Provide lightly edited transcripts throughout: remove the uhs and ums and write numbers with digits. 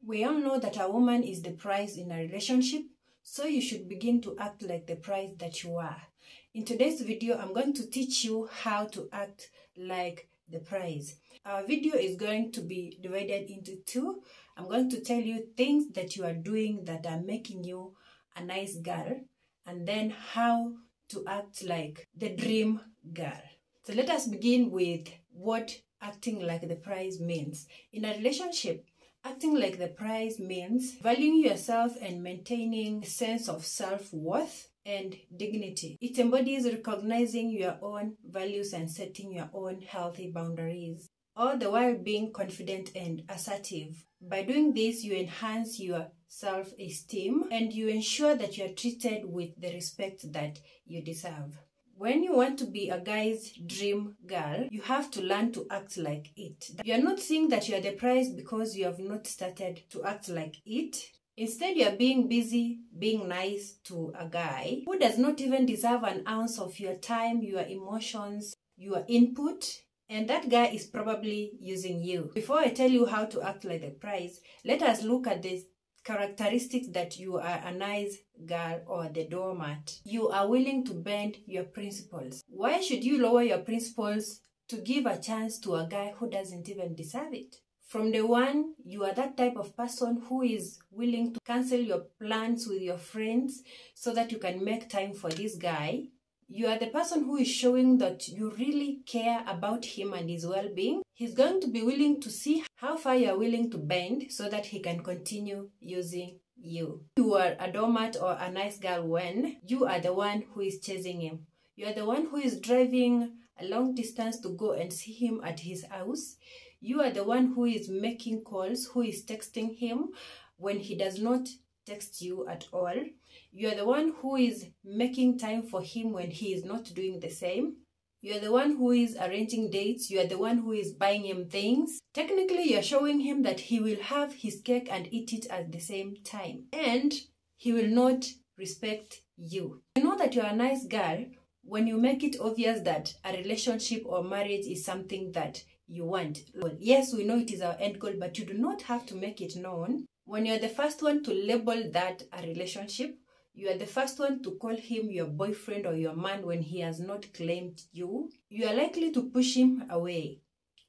We all know that a woman is the prize in a relationship, so you should begin to act like the prize that you are. In today's video, I'm going to teach you how to act like the prize. Our video is going to be divided into two. I'm going to tell you things that you are doing that are making you a nice girl, and then how to act like the dream girl. So let us begin with what acting like the prize means. In a relationship, acting like the prize means valuing yourself and maintaining a sense of self-worth and dignity. It embodies recognizing your own values and setting your own healthy boundaries, all the while being confident and assertive. By doing this, you enhance your self-esteem and you ensure that you are treated with the respect that you deserve. When you want to be a guy's dream girl, you have to learn to act like it. You are not saying that you are the prize because you have not started to act like it. Instead, you are being busy, being nice to a guy who does not even deserve an ounce of your time, your emotions, your input, and that guy is probably using you. Before I tell you how to act like the prize, let us look at this characteristics that you are a nice girl or the doormat. You are willing to bend your principles. Why should you lower your principles to give a chance to a guy who doesn't even deserve it? From day one, you are that type of person who is willing to cancel your plans with your friends so that you can make time for this guy. You are the person who is showing that you really care about him and his well-being. He's going to be willing to see how far you are willing to bend so that he can continue using you. You are a doormat or a nice girl when you are the one who is chasing him. You are the one who is driving a long distance to go and see him at his house. You are the one who is making calls, who is texting him when he does not text you at all. You are the one who is making time for him when he is not doing the same. You are the one who is arranging dates. You are the one who is buying him things. Technically, you are showing him that he will have his cake and eat it at the same time. And he will not respect you. You know that you are a nice girl when you make it obvious that a relationship or marriage is something that you want. Well, yes, we know it is our end goal, but you do not have to make it known. When you're the first one to label that a relationship, you are the first one to call him your boyfriend or your man when he has not claimed you, you are likely to push him away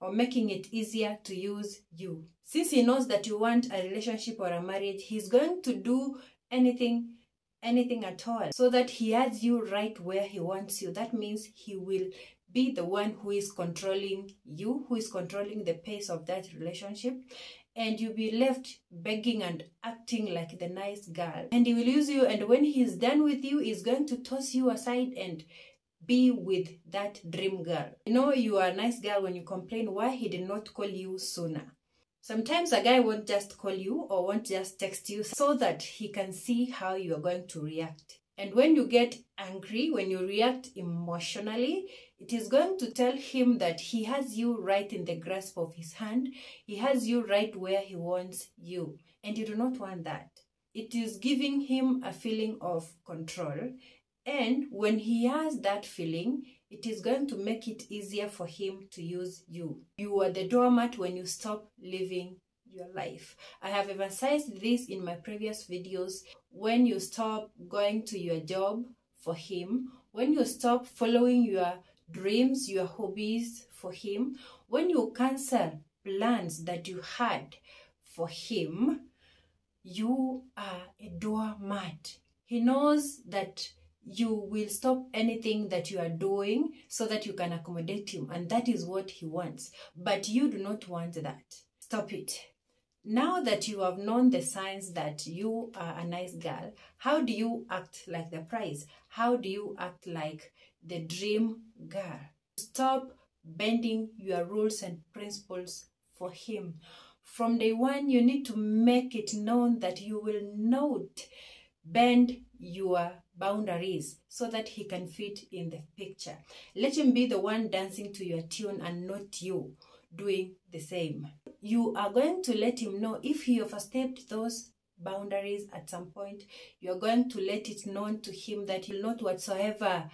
or making it easier to use you. Since he knows that you want a relationship or a marriage, he's going to do anything at all so that he has you right where he wants you. That means he will be the one who is controlling you, who is controlling the pace of that relationship, and you'll be left begging and acting like the nice girl. And he will use you, and when he's done with you, he's going to toss you aside and be with that dream girl. You know you are a nice girl when you complain why he did not call you sooner. Sometimes a guy won't just call you or won't just text you so that he can see how you are going to react. And when you get angry, when you react emotionally, it is going to tell him that he has you right in the grasp of his hand. He has you right where he wants you. And you do not want that. It is giving him a feeling of control. And when he has that feeling, it is going to make it easier for him to use you. You are the doormat when you stop living your life. I have emphasized this in my previous videos. When you stop going to your job for him, when you stop following your dreams, your hobbies for him, when you cancel plans that you had for him, you are a doormat. He knows that you will stop anything that you are doing so that you can accommodate him, and that is what he wants. But you do not want that. Stop it. Now that you have known the signs that you are a nice girl, how do you act like the prize? How do you act like the dream girl? Stop bending your rules and principles for him. From day one, you need to make it known that you will not bend your boundaries so that he can fit in the picture. Let him be the one dancing to your tune and not you doing the same. You are going to let him know if he overstepped those boundaries at some point. You are going to let it known to him that you will not whatsoever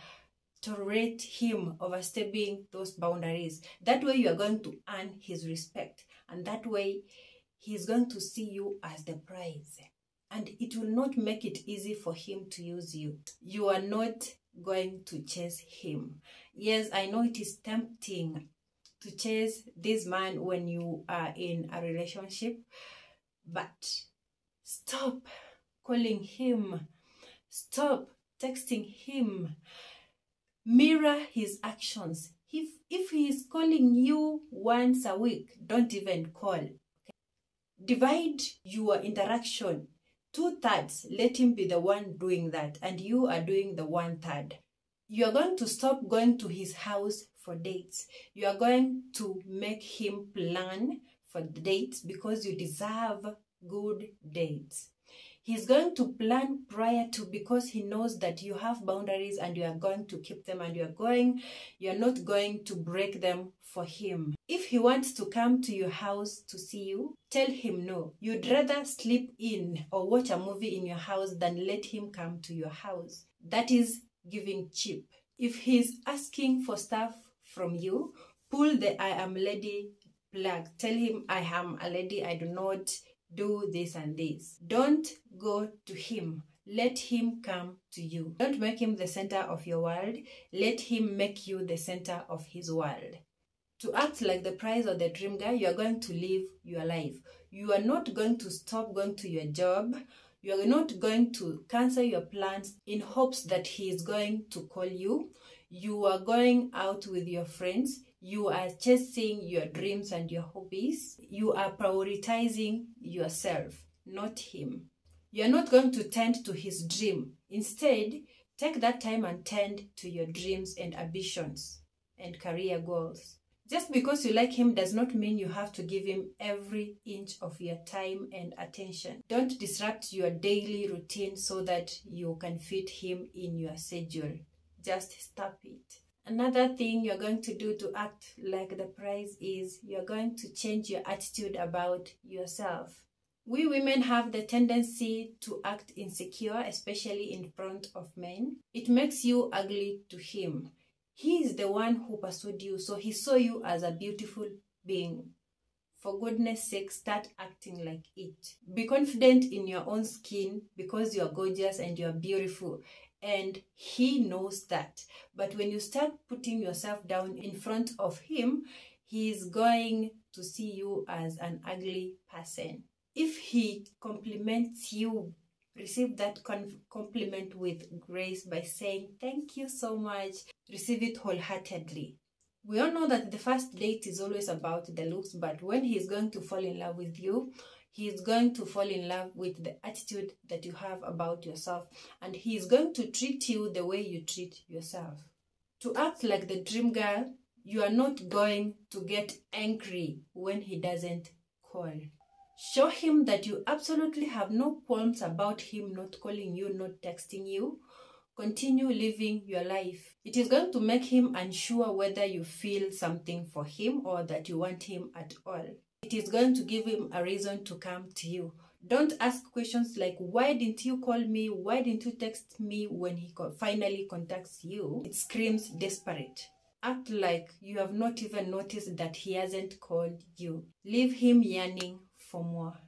tolerate him overstepping those boundaries. That way you are going to earn his respect, and that way he's going to see you as the prize. And it will not make it easy for him to use you. You are not going to chase him. Yes, I know it is tempting to chase this man when you are in a relationship, but stop calling him. Stop texting him. Mirror his actions. If he is calling you once a week, don't even call. Okay? Divide your interaction. 2/3, let him be the one doing that, and you are doing the 1/3. You are going to stop going to his house for dates. You are going to make him plan for the dates because you deserve good dates. He's going to plan prior to, because he knows that you have boundaries and you are going to keep them, and you're not going to break them for him. If he wants to come to your house to see you, tell him no. You'd rather sleep in or watch a movie in your house than let him come to your house. That is giving cheap. If he's asking for stuff from you, pull the I am lady plug. Tell him, I am a lady, I do not do this and this. Don't go to him. Let him come to you. Don't make him the center of your world. Let him make you the center of his world. To act like the prize or the dream guy, you are going to live your life. You are not going to stop going to your job. You are not going to cancel your plans in hopes that he is going to call you. You are going out with your friends. You are chasing your dreams and your hobbies. You are prioritizing yourself, not him. You are not going to tend to his dream. Instead, take that time and tend to your dreams and ambitions and career goals. Just because you like him does not mean you have to give him every inch of your time and attention. Don't disrupt your daily routine so that you can fit him in your schedule. Just stop it. Another thing you're going to do to act like the prize is you're going to change your attitude about yourself. We women have the tendency to act insecure, especially in front of men. It makes you ugly to him. He is the one who pursued you, so he saw you as a beautiful being. For goodness sake, start acting like it. Be confident in your own skin because you are gorgeous and you are beautiful. And he knows that. But when you start putting yourself down in front of him, he is going to see you as an ugly person. If he compliments you, receive that compliment with grace by saying, "Thank you so much." Receive it wholeheartedly. We all know that the first date is always about the looks, but when he's going to fall in love with you, he's going to fall in love with the attitude that you have about yourself, and he's going to treat you the way you treat yourself. To act like the dream girl, you are not going to get angry when he doesn't call. Show him that you absolutely have no qualms about him not calling you, not texting you. Continue living your life. It is going to make him unsure whether you feel something for him or that you want him at all. It is going to give him a reason to come to you. Don't ask questions like, why didn't you call me? Why didn't you text me when he finally contacts you? It screams desperate. Act like you have not even noticed that he hasn't called you. Leave him yearning for more.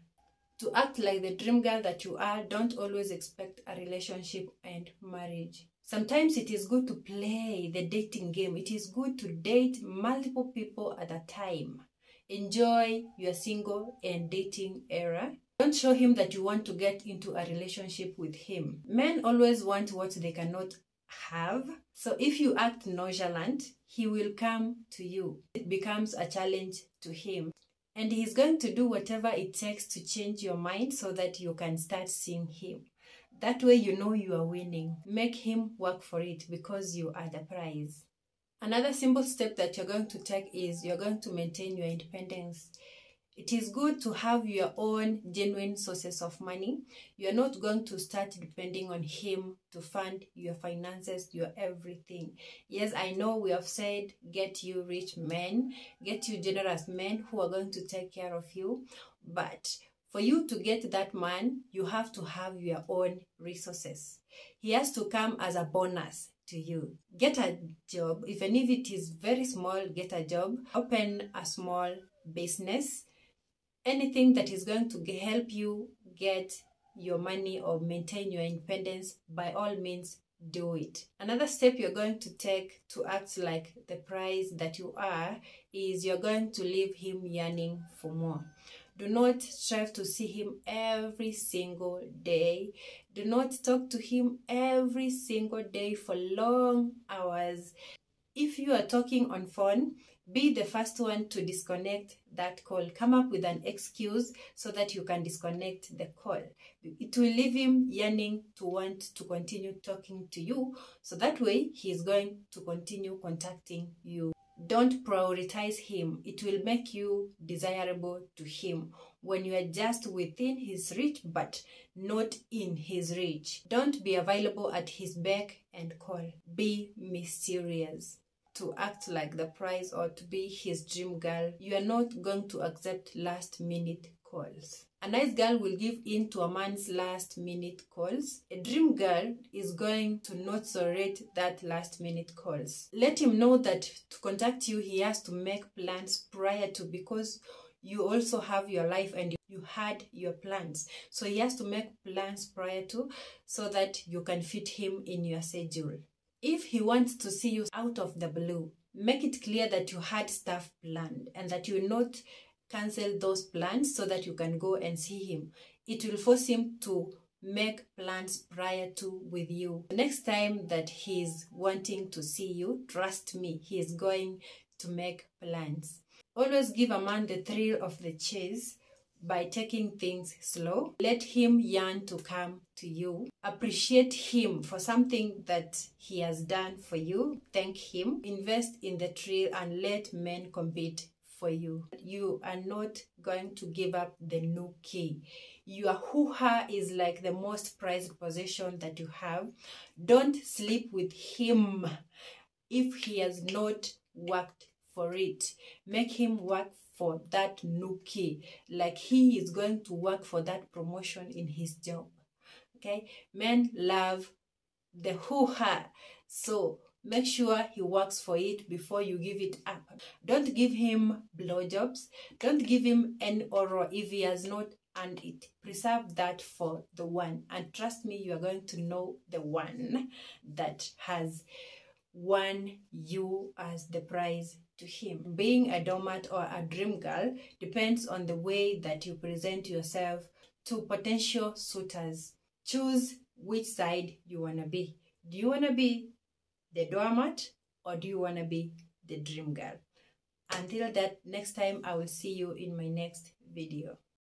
To act like the dream girl that you are, don't always expect a relationship and marriage. Sometimes it is good to play the dating game. It is good to date multiple people at a time. Enjoy your single and dating era. Don't show him that you want to get into a relationship with him. Men always want what they cannot have. So if you act nonchalant, he will come to you. It becomes a challenge to him. And he's going to do whatever it takes to change your mind so that you can start seeing him. That way you know you are winning. Make him work for it because you are the prize. Another simple step that you're going to take is you're going to maintain your independence. It is good to have your own genuine sources of money. You're not going to start depending on him to fund your finances, your everything. Yes, I know we have said get you rich men, get you generous men who are going to take care of you. But for you to get that man, you have to have your own resources. He has to come as a bonus to you. Get a job, even if it is very small, get a job. Open a small business. anything that is going to help you get your money or maintain your independence, by all means, do it. Another step you're going to take to act like the prize that you are is you're going to leave him yearning for more. Do not strive to see him every single day. Do not talk to him every single day for long hours. If you are talking on phone, be the first one to disconnect that call. Come up with an excuse so that you can disconnect the call. It will leave him yearning to want to continue talking to you, so that way he is going to continue contacting you. Don't prioritize him. It will make you desirable to him when you are just within his reach but not in his reach. Don't be available at his beck and call. Be mysterious. To act like the prize or to be his dream girl, you are not going to accept last minute calls. A nice girl will give in to a man's last minute calls. A dream girl is going to not tolerate that last minute calls. Let him know that to contact you, he has to make plans prior to, because you also have your life and you had your plans. So he has to make plans prior to, so that you can fit him in your schedule. If he wants to see you out of the blue, make it clear that you had stuff planned and that you will not cancel those plans so that you can go and see him. It will force him to make plans prior to with you. The next time that he is wanting to see you, trust me, he is going to make plans. Always give a man the thrill of the chase by taking things slow. Let him yearn to come to you. Appreciate him for something that he has done for you. Thank him. Invest in the thrill and let men compete for you. You are not going to give up the new key. Your hoo-ha is like the most prized possession that you have. Don't sleep with him if he has not worked for it. Make him work for that new key, like he is going to work for that promotion in his job. Okay, men love the hoo-ha, so make sure he works for it before you give it up. Don't give him blowjobs. Don't give him any oral if he has not earned it. Preserve that for the one, and trust me, you are going to know the one that has won you as the prize to him. Being a doormat or a dream girl depends on the way that you present yourself to potential suitors. Choose which side you want to be. Do you want to be the doormat or do you want to be the dream girl? Until that next time, I will see you in my next video.